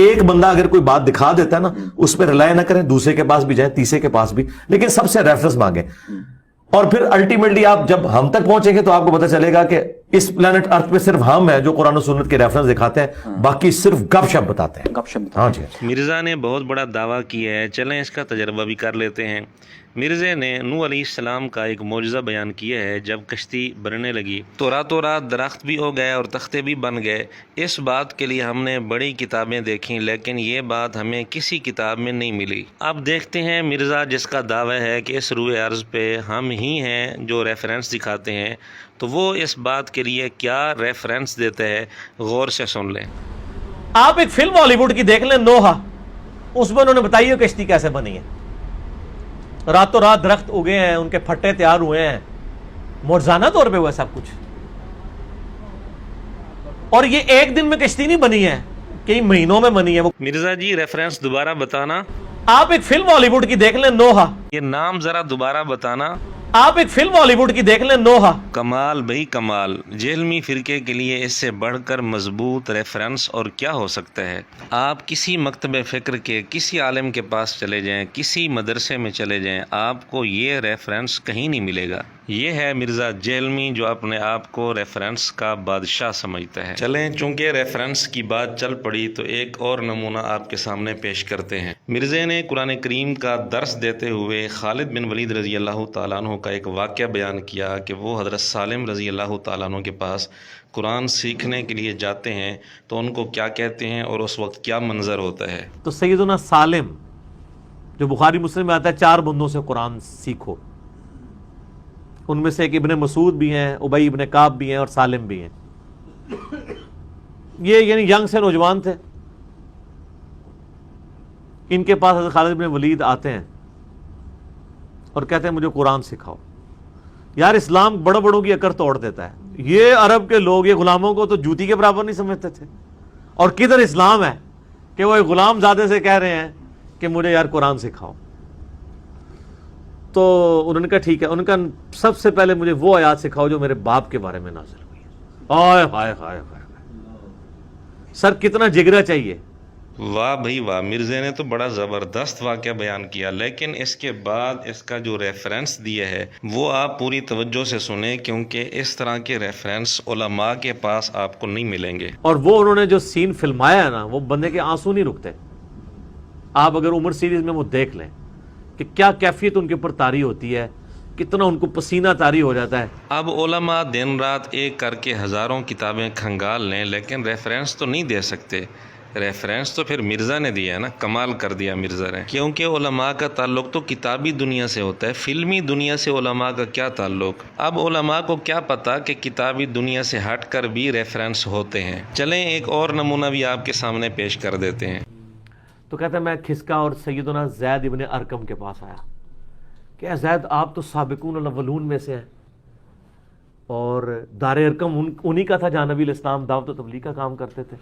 ایک بندہ اگر کوئی بات دکھا دیتا ہے نا اس پہ رلائے نہ کریں, دوسرے کے پاس بھی جائیں, تیسرے کے پاس بھی, لیکن سب سے ریفرنس مانگیں. اور پھر الٹیمیٹلی آپ جب ہم تک پہنچیں گے تو آپ کو پتہ چلے گا کہ اس پلانٹ ارتھ پہ صرف ہم ہیں جو قرآن و سنت کے ریفرنس دکھاتے ہیں, باقی صرف گپ شپ بتاتے ہیں. ہاں جی. مرزا نے بہت بڑا دعویٰ کیا ہے, چلیں اس کا تجربہ بھی کر لیتے ہیں. مرزا نے نوح علیہ السلام کا ایک معجزہ بیان کیا ہے. جب کشتی بننے لگی تو راتوں رات درخت بھی ہو گئے اور تختے بھی بن گئے. اس بات کے لیے ہم نے بڑی کتابیں دیکھیں لیکن یہ بات ہمیں کسی کتاب میں نہیں ملی. اب دیکھتے ہیں مرزا جس کا دعویٰ ہے کہ اس روئے ارض پہ ہم ہی ہیں جو ریفرنس دکھاتے ہیں, تو وہ اس بات کے لیے کیا ریفرنس دیتا ہے, غور سے سن لیں. آپ ایک فلم ہالی ووڈ کی دیکھ لیں, نوحہ, اس میں انہوں نے بتائی ہے کشتی کیسے بنی ہے. راتوں رات درخت اگے ہیں, ان کے پھٹے تیار ہوئے ہیں, معجزانہ طور پہ ہوا سب کچھ. اور یہ ایک دن میں کشتی نہیں بنی ہے, کئی مہینوں میں بنی ہے. وہ مرزا جی ریفرنس دوبارہ بتانا. آپ ایک فلم ہالی ووڈ کی دیکھ لیں, نوحہ. یہ نام ذرا دوبارہ بتانا. آپ ایک فلم ہالی ووڈ کی دیکھ لیں, نوحہ. کمال بھائی کمال. جہلمی فرقے کے لیے اس سے بڑھ کر مضبوط ریفرنس اور کیا ہو سکتا ہے. آپ کسی مکتب فکر کے کسی عالم کے پاس چلے جائیں, کسی مدرسے میں چلے جائیں, آپ کو یہ ریفرنس کہیں نہیں ملے گا. یہ ہے مرزا جہلمی جو اپنے آپ کو ریفرنس کا بادشاہ سمجھتا ہے. چلیں چونکہ ریفرنس کی بات چل پڑی تو ایک اور نمونہ آپ کے سامنے پیش کرتے ہیں. مرزا نے قرآن کریم کا درس دیتے ہوئے خالد بن ولید رضی اللہ تعالیٰ عنہ کا ایک واقعہ بیان کیا کہ وہ حضرت سالم رضی اللہ تعالیٰ عنہ کے پاس قرآن سیکھنے کے لیے جاتے ہیں تو ان کو کیا کہتے ہیں اور اس وقت کیا منظر ہوتا ہے. تو سیدنا سالم جو بخاری مسلم میں آتا ہے, 4 بندوں سے قرآن سیکھو. ان میں سے ایک ابن مسعود بھی ہیں, ابی ابن کعب بھی ہیں اور سالم بھی ہیں. یہ یعنی ینگ سے نوجوان تھے. ان کے پاس حضرت خالد بن ولید آتے ہیں اور کہتے ہیں مجھے قرآن سکھاؤ. یار اسلام بڑوں بڑوں کی اکڑ توڑ دیتا ہے. یہ عرب کے لوگ یہ غلاموں کو تو جوتی کے برابر نہیں سمجھتے تھے, اور کدھر اسلام ہے کہ وہ ایک غلام زادے سے کہہ رہے ہیں کہ مجھے یار قرآن سکھاؤ. تو انہوں نے کہا ٹھیک ہے. انہوں نے کہا سب سے پہلے مجھے وہ آیات سکھاؤ جو میرے باپ کے بارے میں نازل ہوئی ہے. ہائے ہائے ہائے ہائے, سر کتنا جگرا چاہیے. واہ بھائی واہ, مرزا نے تو بڑا زبردست واقعہ بیان کیا, لیکن اس کے بعد اس کا جو ریفرنس دیا ہے وہ آپ پوری توجہ سے سنیں کیونکہ اس طرح کے ریفرنس علماء کے پاس آپ کو نہیں ملیں گے. اور وہ انہوں نے جو سین فلمایا ہے نا, وہ بندے کے آنسو نہیں رکتے. آپ اگر عمر سیریز میں وہ دیکھ لیں کہ کیا کیفیت ان کے اوپر طاری ہوتی ہے, کتنا ان کو پسینہ طاری ہو جاتا ہے. اب علماء دن رات ایک کر کے ہزاروں کتابیں کھنگال لیں لیکن ریفرنس تو نہیں دے سکتے. ریفرنس تو پھر مرزا نے دیا ہے نا, کمال کر دیا مرزا نے. کیونکہ علماء کا تعلق تو کتابی دنیا سے ہوتا ہے, فلمی دنیا سے علماء کا کیا تعلق. اب علماء کو کیا پتا کہ کتابی دنیا سے ہٹ کر بھی ریفرنس ہوتے ہیں. چلیں ایک اور نمونہ بھی آپ کے سامنے پیش کر دیتے ہیں. تو کہتا ہے میں کھسکا اور سیدنا زید ابن ارقم کے پاس آیا کہ اے زید آپ تو سابقون الاولون میں سے ہیں, اور دار ارقم انہی کا تھا جہاں نبی علیہ السلام دعوت و تبلیغ کا کام کرتے تھے,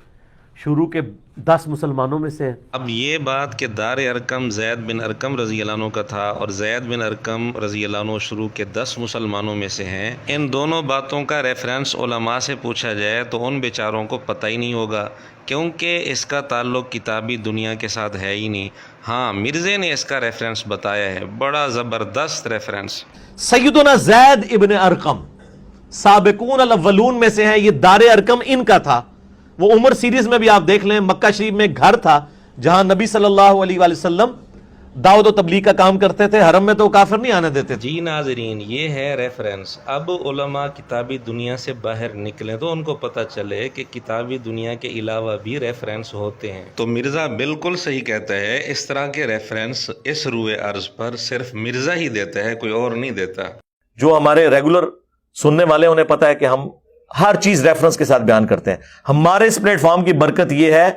شروع کے 10 مسلمانوں میں سے ہیں. اب یہ بات کہ دار ارقم زید بن ارقم رضی اللہ عنہ کا تھا اور زید بن ارقم رضی اللہ عنہ شروع کے 10 مسلمانوں میں سے ہیں, ان دونوں باتوں کا ریفرنس علماء سے پوچھا جائے تو ان بیچاروں کو پتہ ہی نہیں ہوگا کیونکہ اس کا تعلق کتابی دنیا کے ساتھ ہے ہی نہیں. ہاں مرزا نے اس کا ریفرنس بتایا ہے, بڑا زبردست ریفرنس. سیدنا زید ابن ارقم سابقون الاولون میں سے ہیں, یہ دار ارقم ان کا تھا. وہ عمر سیریز میں بھی آپ دیکھ لیں, مکہ شریف میں گھر تھا جہاں نبی صلی اللہ علیہ وآلہ وسلم دعوت و تبلیغ کا کام کرتے تھے. حرم میں تو کافر نہیں آنے دیتے تھے. جی ناظرین, یہ ہے ریفرنس. اب علماء کتابی دنیا سے باہر نکلیں تو ان کو پتہ چلے کہ کتابی دنیا کے علاوہ بھی ریفرنس ہوتے ہیں. تو مرزا بالکل صحیح کہتا ہے, اس طرح کے ریفرنس اس روئے ارض پر صرف مرزا ہی دیتا ہے, کوئی اور نہیں دیتا. جو ہمارے ریگولر سننے والے انہیں پتہ ہے کہ ہم ہر چیز ریفرنس کے ساتھ بیان کرتے ہیں. ہمارے اس پلیٹ فارم کی برکت یہ ہے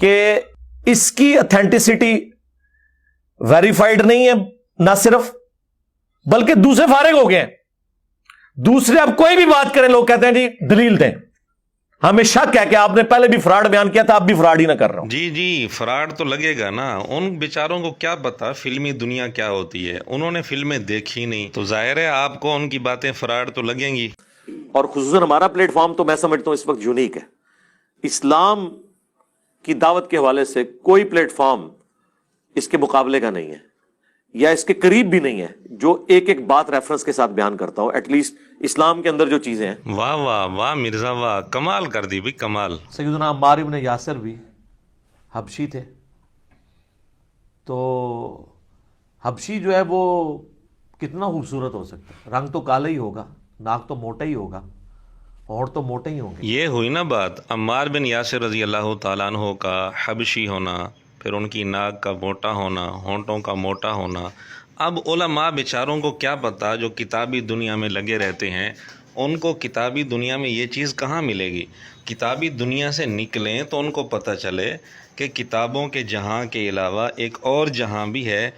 کہ اس کی اتھینٹسٹی ویریفائڈ نہیں ہے نہ صرف, بلکہ دوسرے فارغ ہو گئے ہیں. دوسرے اب کوئی بھی بات کریں لوگ کہتے ہیں جی دلیل دیں. ہمیں شک ہے کہ آپ نے پہلے بھی فراڈ بیان کیا تھا, اب بھی فراڈ ہی نہ کر رہا ہوں. جی فراڈ تو لگے گا نا. ان بیچاروں کو کیا پتا فلمی دنیا کیا ہوتی ہے, انہوں نے فلمیں دیکھی نہیں, تو ظاہر ہے آپ کو ان کی باتیں فراڈ تو لگیں گی. اور خصوصاً ہمارا پلیٹ فارم تو میں سمجھتا ہوں اس وقت یونیک ہے. اسلام کی دعوت کے حوالے سے کوئی پلیٹ فارم اس کے مقابلے کا نہیں ہے یا اس کے قریب بھی نہیں ہے جو ایک ایک بات ریفرنس کے ساتھ بیان کرتا ہو. ایٹ لیسٹ اسلام کے اندر جو چیزیں ہیں. واہ واہ واہ مرزا واہ، کمال کر دی بھی کمال. سیدنا عمار ابن یاسر بھی حبشی تھے. تو حبشی جو ہے وہ کتنا خوبصورت ہو سکتا ہے؟ رنگ تو کالا ہی ہوگا، ناک تو موٹا ہی ہوگا، اور تو موٹے ہی ہوں گے. یہ ہوئی نا بات، عمار بن یاسر رضی اللہ تعالیٰ عنہ کا حبشی ہونا، پھر ان کی ناک کا موٹا ہونا، ہونٹوں کا موٹا ہونا. اب علماء بیچاروں کو کیا پتہ جو کتابی دنیا میں لگے رہتے ہیں، ان کو کتابی دنیا میں یہ چیز کہاں ملے گی؟ کتابی دنیا سے نکلیں تو ان کو پتہ چلے کہ کتابوں کے جہاں کے علاوہ ایک اور جہاں بھی ہے،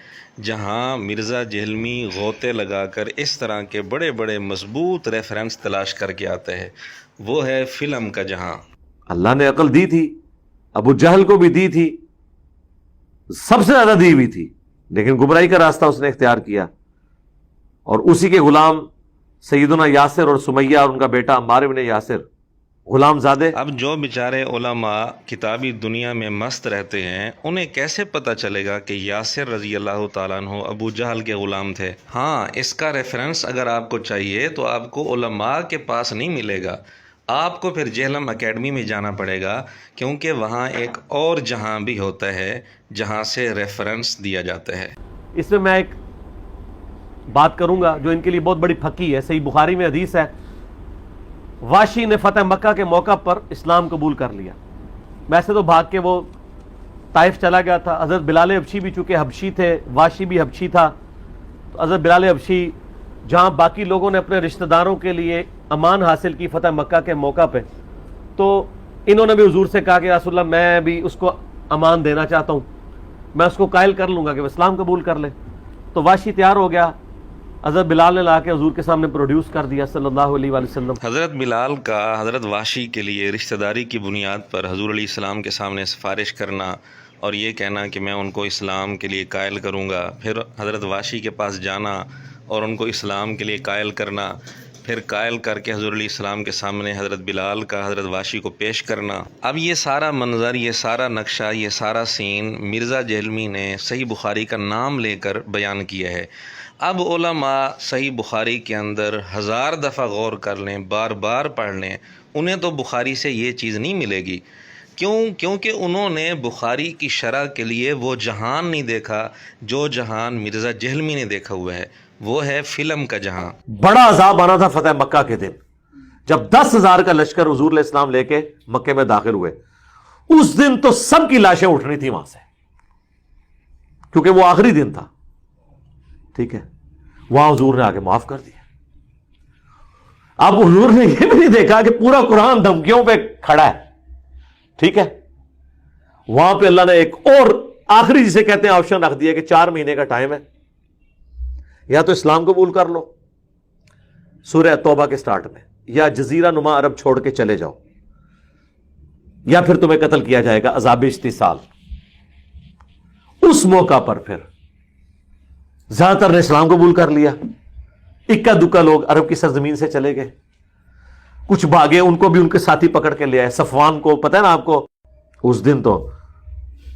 جہاں مرزا جہلمی غوطے لگا کر اس طرح کے بڑے بڑے مضبوط ریفرنس تلاش کر کے آتے ہیں. وہ ہے فلم کا جہاں. اللہ نے عقل دی تھی، ابو جہل کو بھی دی تھی، سب سے زیادہ دی ہوئی تھی، لیکن گمراہی کا راستہ اس نے اختیار کیا. اور اسی کے غلام سیدنا یاسر اور سمیہ اور ان کا بیٹا عمار بن یاسر غلام زادے. اب جو بیچارے علماء کتابی دنیا میں مست رہتے ہیں، انہیں کیسے پتہ چلے گا کہ یاسر رضی اللہ تعالیٰ عنہ ابو جہل کے غلام تھے؟ ہاں، اس کا ریفرنس اگر آپ کو چاہیے تو آپ کو علماء کے پاس نہیں ملے گا، آپ کو پھر جہلم اکیڈمی میں جانا پڑے گا، کیونکہ وہاں ایک اور جہاں بھی ہوتا ہے جہاں سے ریفرنس دیا جاتا ہے. اس میں میں ایک بات کروں گا جو ان کے لیے بہت بڑی پھکی ہے. صحیح بخاری میں حدیث ہے، واشی نے فتح مکہ کے موقع پر اسلام قبول کر لیا. ویسے تو بھاگ کے وہ طائف چلا گیا تھا. حضرت بلال حبشی بھی چونکہ حبشی تھے، واشی بھی حبشی تھا، تو حضرت بلال حبشی جہاں باقی لوگوں نے اپنے رشتہ داروں کے لیے امان حاصل کی فتح مکہ کے موقع پہ، تو انہوں نے بھی حضور سے کہا کہ رسول اللہ میں بھی اس کو امان دینا چاہتا ہوں، میں اس کو قائل کر لوں گا کہ وہ اسلام قبول کر لے. تو واشی تیار ہو گیا، حضرت بلال نے لا کے حضور کے سامنے پروڈیوس کر دیا صلی اللہ علیہ وآلہ وسلم. حضرت بلال کا حضرت واشی کے لیے رشتہ داری کی بنیاد پر حضور علیہ السلام کے سامنے سفارش کرنا اور یہ کہنا کہ میں ان کو اسلام کے لیے قائل کروں گا، پھر حضرت واشی کے پاس جانا اور ان کو اسلام کے لیے قائل کرنا، پھر قائل کر کے حضور علیہ السلام کے سامنے حضرت بلال کا حضرت واشی کو پیش کرنا. اب یہ سارا منظر، یہ سارا نقشہ، یہ سارا سین مرزا جہلمی نے صحیح بخاری کا نام لے کر بیان کیا ہے. اب علماء صحیح بخاری کے اندر 1000 دفعہ غور کر لیں، بار بار پڑھ لیں، انہیں تو بخاری سے یہ چیز نہیں ملے گی. کیونکہ انہوں نے بخاری کی شرح کے لیے وہ جہان نہیں دیکھا جو جہان مرزا جہلمی نے دیکھا ہوا ہے، وہ ہے فلم کا جہاں. بڑا عذاب آنا تھا فتح مکہ کے دن جب 10,000 کا لشکر حضور علیہ السلام لے کے مکے میں داخل ہوئے. اس دن تو سب کی لاشیں اٹھنی تھی وہاں سے، کیونکہ وہ آخری دن تھا. ٹھیک ہے، وہاں حضور نے آگے معاف کر دیا. اب حضور نے یہ بھی نہیں دیکھا کہ پورا قرآن دھمکیوں پہ کھڑا ہے. ٹھیک ہے، وہاں پہ اللہ نے ایک اور آخری جسے کہتے ہیں آپشن رکھ دیا کہ 4 مہینے کا ٹائم ہے، یا تو اسلام قبول کر لو سورہ توبہ کے سٹارٹ میں، یا جزیرہ نما عرب چھوڑ کے چلے جاؤ، یا پھر تمہیں قتل کیا جائے گا عذاب استحصال. اس موقع پر پھر زیادہ تر نے اسلام قبول کر لیا. اکا دکا لوگ عرب کی سرزمین سے چلے گئے، کچھ بھاگے، ان کو بھی ان کے ساتھی پکڑ کے لے آئے. صفوان کو پتہ ہے نا آپ کو، اس دن تو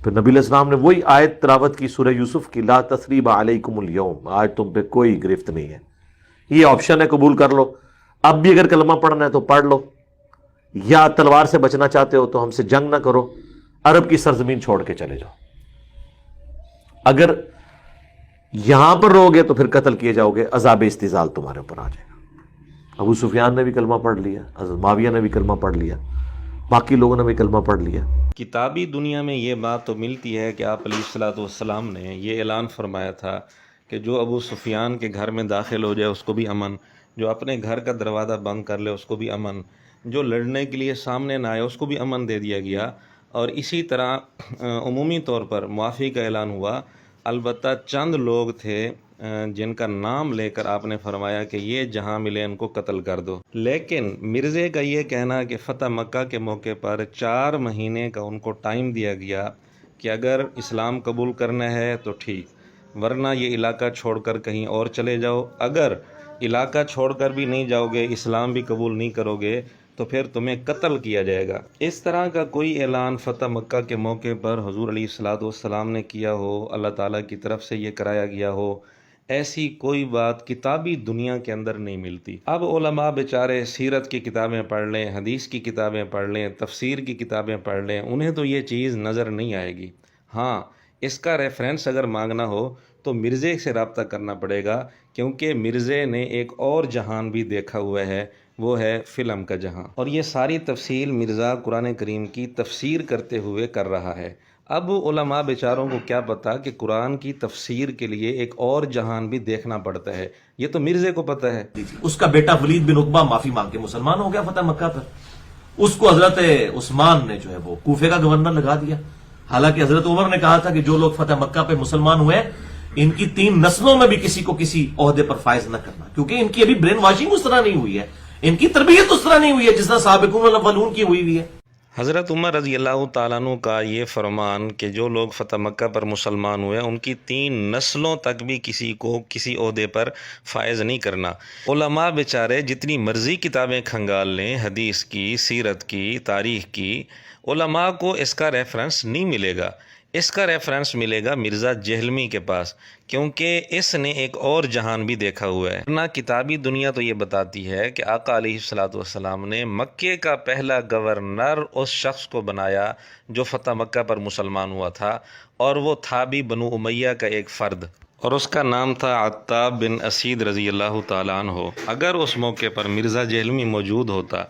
پھر نبی علیہ السلام نے وہی آیت تلاوت کی سورہ یوسف کی، لا تثریب علیکم اليوم، آج تم پہ کوئی گرفت نہیں ہے. یہ آپشن ہے، قبول کر لو. اب بھی اگر کلمہ پڑھنا ہے تو پڑھ لو، یا تلوار سے بچنا چاہتے ہو تو ہم سے جنگ نہ کرو، عرب کی سرزمین چھوڑ کے چلے جاؤ. اگر یہاں پر رہو گے تو پھر قتل کیے جاؤ گے، عذاب استحصال تمہارے اوپر آ جائے گا. ابو سفیان نے بھی کلمہ پڑھ لیا، حضرت معاویہ نے بھی کلمہ پڑھ لیا، باقی لوگوں نے بھی کلمہ پڑھ لیا. کتابی دنیا میں یہ بات تو ملتی ہے کہ آپ علیہ الصلوۃ والسلام نے یہ اعلان فرمایا تھا کہ جو ابو سفیان کے گھر میں داخل ہو جائے اس کو بھی امن، جو اپنے گھر کا دروازہ بند کر لے اس کو بھی امن، جو لڑنے کے لیے سامنے نہ آئے اس کو بھی امن دے دیا گیا. اور اسی طرح عمومی طور پر معافی کا اعلان ہوا. البتہ چند لوگ تھے جن کا نام لے کر آپ نے فرمایا کہ یہ جہاں ملے ان کو قتل کر دو. لیکن مرزے کا یہ کہنا کہ فتح مکہ کے موقع پر 4 مہینے کا ان کو ٹائم دیا گیا کہ اگر اسلام قبول کرنا ہے تو ٹھیک، ورنہ یہ علاقہ چھوڑ کر کہیں اور چلے جاؤ. اگر علاقہ چھوڑ کر بھی نہیں جاؤ گے، اسلام بھی قبول نہیں کرو گے، تو پھر تمہیں قتل کیا جائے گا۔ اس طرح کا کوئی اعلان فتح مکہ کے موقع پر حضور علیہ الصلوۃ والسلام نے کیا ہو، اللہ تعالیٰ کی طرف سے یہ کرایا گیا ہو، ایسی کوئی بات کتابی دنیا کے اندر نہیں ملتی۔ اب علماء بیچارے سیرت کی کتابیں پڑھ لیں، حدیث کی کتابیں پڑھ لیں، تفسیر کی کتابیں پڑھ لیں، انہیں تو یہ چیز نظر نہیں آئے گی۔ ہاں، اس کا ریفرنس اگر مانگنا ہو تو مرزے سے رابطہ کرنا پڑے گا، کیونکہ مرزے نے ایک اور جہان بھی دیکھا ہوا ہے، وہ ہے فلم کا جہاں، اور یہ ساری تفصیل مرزا قرآن کریم کی تفسیر کرتے ہوئے کر رہا ہے۔ اب علماء بیچاروں کو کیا پتا کہ قرآن کی تفسیر کے لیے ایک اور جہان بھی دیکھنا پڑتا ہے، یہ تو مرزے کو پتہ ہے۔ اس کا بیٹا ولید بن عقبہ معافی مانگ کے مسلمان ہو گیا فتح مکہ پر، اس کو حضرت عثمان نے جو ہے وہ کوفے کا گورنر لگا دیا، حالانکہ حضرت عمر نے کہا تھا کہ جو لوگ فتح مکہ پہ مسلمان ہوئے ان کی 3 نسلوں میں بھی کسی کو کسی عہدے پر فائز نہ کرنا، کیونکہ ان کی ابھی برین واشنگ اس طرح نہیں ہوئی ہے، ان کی تربیت اس طرح نہیں ہوئی ہے جس طرح سابقون الاولون کی ہوئی ہے۔ حضرت عمر رضی اللہ تعالیٰ عنہ کا یہ فرمان کہ جو لوگ فتح مکہ پر مسلمان ہوئے ان کی 3 نسلوں تک بھی کسی کو کسی عہدے پر فائز نہیں کرنا۔ علماء بیچارے جتنی مرضی کتابیں کھنگال لیں، حدیث کی، سیرت کی، تاریخ کی، علماء کو اس کا ریفرنس نہیں ملے گا۔ اس کا ریفرنس ملے گا مرزا جہلمی کے پاس، کیونکہ اس نے ایک اور جہان بھی دیکھا ہوا ہے۔ ورنہ کتابی دنیا تو یہ بتاتی ہے کہ آقا علیہ الصلوۃ والسلام نے مکے کا پہلا گورنر اس شخص کو بنایا جو فتح مکہ پر مسلمان ہوا تھا، اور وہ تھا بھی بنو امیہ کا ایک فرد، اور اس کا نام تھا عتاب بن اسید رضی اللہ تعالیٰ عنہ۔ اگر اس موقع پر مرزا جہلمی موجود ہوتا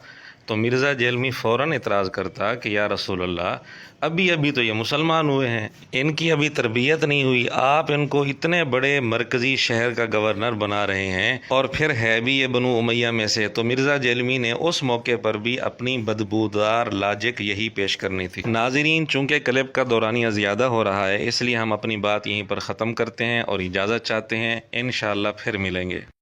تو مرزا جہلمی فوراً اعتراض کرتا کہ یا رسول اللہ، ابھی تو یہ مسلمان ہوئے ہیں، ان کی ابھی تربیت نہیں ہوئی، آپ ان کو اتنے بڑے مرکزی شہر کا گورنر بنا رہے ہیں، اور پھر ہے بھی یہ بنو امیہ میں سے۔ تو مرزا جہلمی نے اس موقع پر بھی اپنی بدبودار لاجک یہی پیش کرنی تھی۔ ناظرین، چونکہ کلپ کا دورانیہ زیادہ ہو رہا ہے، اس لیے ہم اپنی بات یہیں پر ختم کرتے ہیں اور اجازت چاہتے ہیں، انشاءاللہ پھر ملیں گے۔